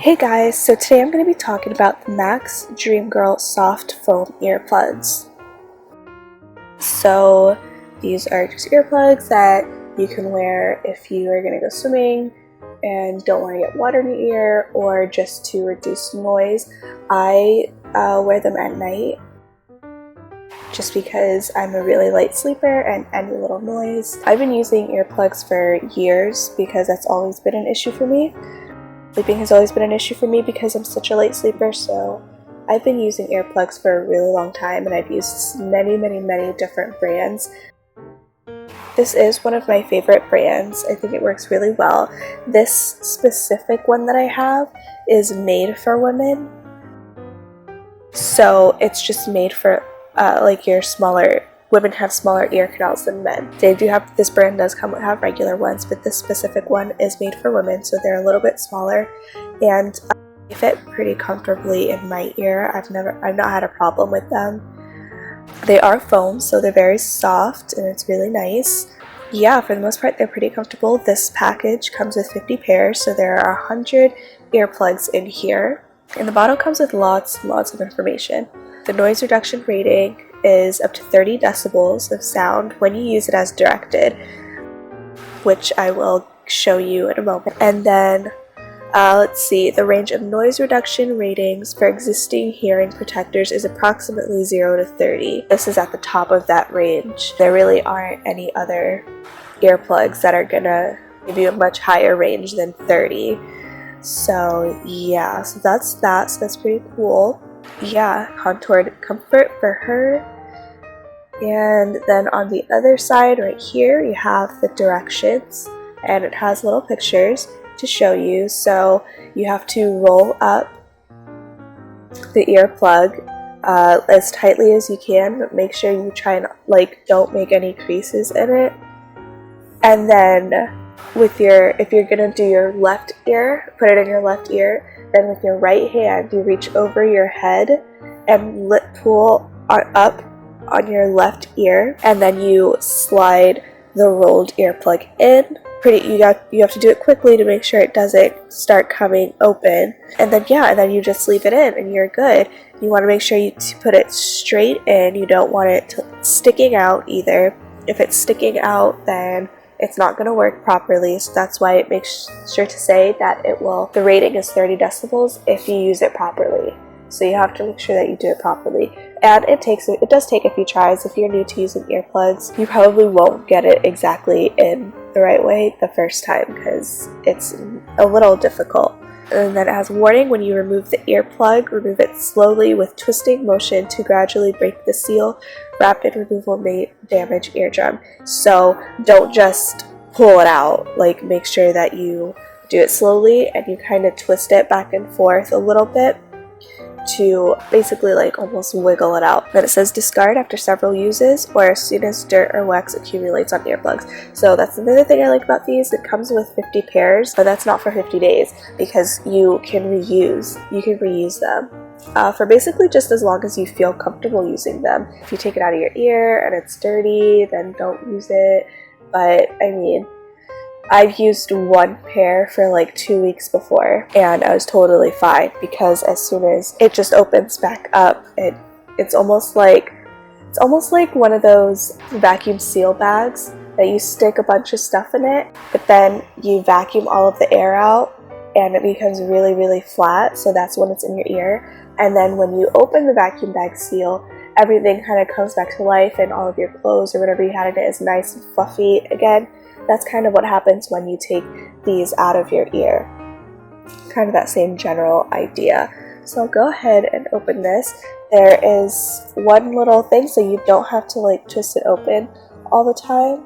Hey guys, so today I'm going to be talking about the Mack's Dreamgirl soft foam earplugs. So these are just earplugs that you can wear if you are going to go swimming and don't want to get water in your ear, or just to reduce noise. I wear them at night just because I'm a really light sleeper and any little noise. I've been using earplugs for years because that's always been an issue for me. Sleeping has always been an issue for me because I'm such a light sleeper, so I've been using earplugs for a really long time, and I've used many different brands. This is one of my favorite brands. I think it works really well. This specific one that I have is made for women, so it's just made for like your smaller. Women have smaller ear canals than men. This brand does have regular ones, but this specific one is made for women, so they're a little bit smaller, and they fit pretty comfortably in my ear. I've not had a problem with them. They are foam, so they're very soft, and it's really nice. Yeah, for the most part, they're pretty comfortable. This package comes with 50 pairs, so there are 100 earplugs in here, and the bottle comes with lots and lots of information. The noise reduction rating is up to 30 decibels of sound when you use it as directed, which I will show you in a moment. And then let's see, the range of noise reduction ratings for existing hearing protectors is approximately 0 to 30. This is at the top of that range. There really aren't any other earplugs that are gonna give you a much higher range than 30. So yeah, so that's that. So that's pretty cool. Yeah, contoured comfort for her. And then on the other side right here you have the directions, and it has little pictures to show you. So you have to roll up the earplug as tightly as you can, but make sure you try and don't make any creases in it. And then if you're gonna do your left ear, put it in your left ear, then with your right hand you reach over your head and pull up on your left ear, and then you slide the rolled earplug in. You have to do it quickly to make sure it doesn't start coming open, and then you just leave it in and you're good. You want to make sure you put it straight in. You don't want it sticking out either. If it's sticking out, then it's not going to work properly, so that's why it makes sure to say that the rating is 30 decibels if you use it properly. So you have to make sure that you do it properly. And it does take a few tries. If you're new to using earplugs, you probably won't get it exactly in the right way the first time because it's a little difficult. And then it has a warning: when you remove the earplug, remove it slowly with twisting motion to gradually break the seal. Rapid removal may damage eardrum. So don't just pull it out. Make sure that you do it slowly and you kind of twist it back and forth a little bit to basically almost wiggle it out. Then it says discard after several uses or as soon as dirt or wax accumulates on earplugs. So that's another thing I like about these. It comes with 50 pairs, but that's not for 50 days because you can reuse them for basically just as long as you feel comfortable using them. If you take it out of your ear and it's dirty, then don't use it. But I mean, I've used one pair for 2 weeks before and I was totally fine, because as soon as it just opens back up, it's almost like one of those vacuum seal bags that you stick a bunch of stuff in it, but then you vacuum all of the air out and it becomes really flat. So that's when it's in your ear, and then when you open the vacuum bag seal, everything kind of comes back to life and all of your clothes or whatever you had in it is nice and fluffy again. That's kind of what happens when you take these out of your ear. Kind of that same general idea. So I'll go ahead and open this. There is one little thing, so you don't have to twist it open all the time.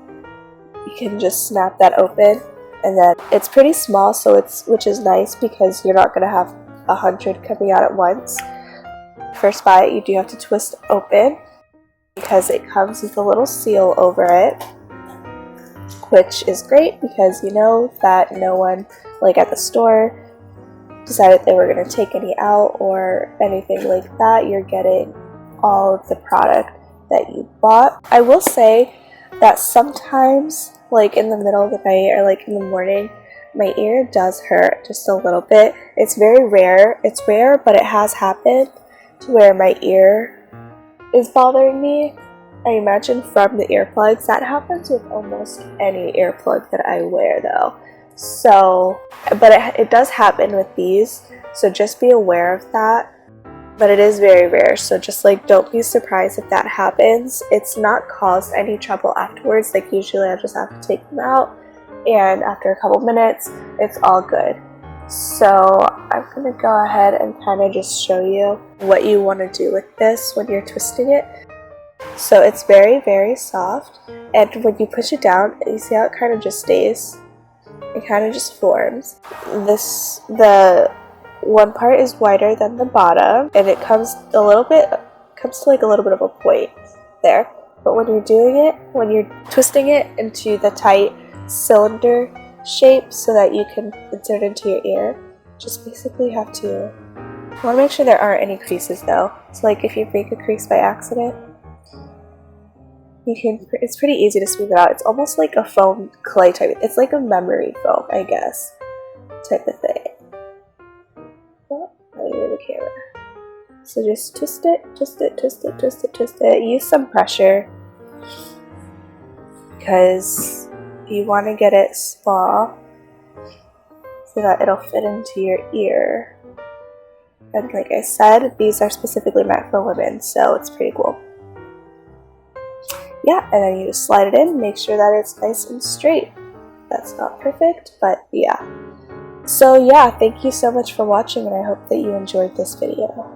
You can just snap that open, and then it's pretty small, which is nice because you're not going to have 100 coming out at once. First bite, you do have to twist open because it comes with a little seal over it, which is great because you know that no one at the store decided they were going to take any out or anything like that. You're getting all of the product that you bought. I will say that sometimes in the middle of the night or in the morning, My ear does hurt just a little bit. It's very rare. It's rare, but it has happened to where my ear is bothering me. I imagine from the earplugs. That happens with almost any earplug that I wear though. So, but it does happen with these, so just be aware of that. But it is very rare, so just like don't be surprised if that happens. It's not caused any trouble afterwards. Like usually I just have to take them out, and after a couple minutes it's all good. So I'm gonna go ahead and kind of just show you what you want to do with this when you're twisting it. So it's very, very soft, and when you push it down, you see how it kind of just stays? It kind of just forms. The one part is wider than the bottom, and it comes to like a little bit of a point there. But when you're doing it, when you're twisting it into the tight cylinder shape so that you can insert it into your ear, just basically have to, you want to make sure there aren't any creases though. So like if you make a crease by accident, it's pretty easy to smooth it out. It's almost like a foam clay type. It's like a memory foam, I guess, type of thing. Oh, I'll use the camera. So just twist it, twist it, twist it, twist it, twist it. Use some pressure because you want to get it small so that it'll fit into your ear. And like I said, these are specifically meant for women, so it's pretty cool. Yeah, and then you just slide it in, make sure that it's nice and straight. That's not perfect, but yeah. So yeah, thank you so much for watching, and I hope that you enjoyed this video.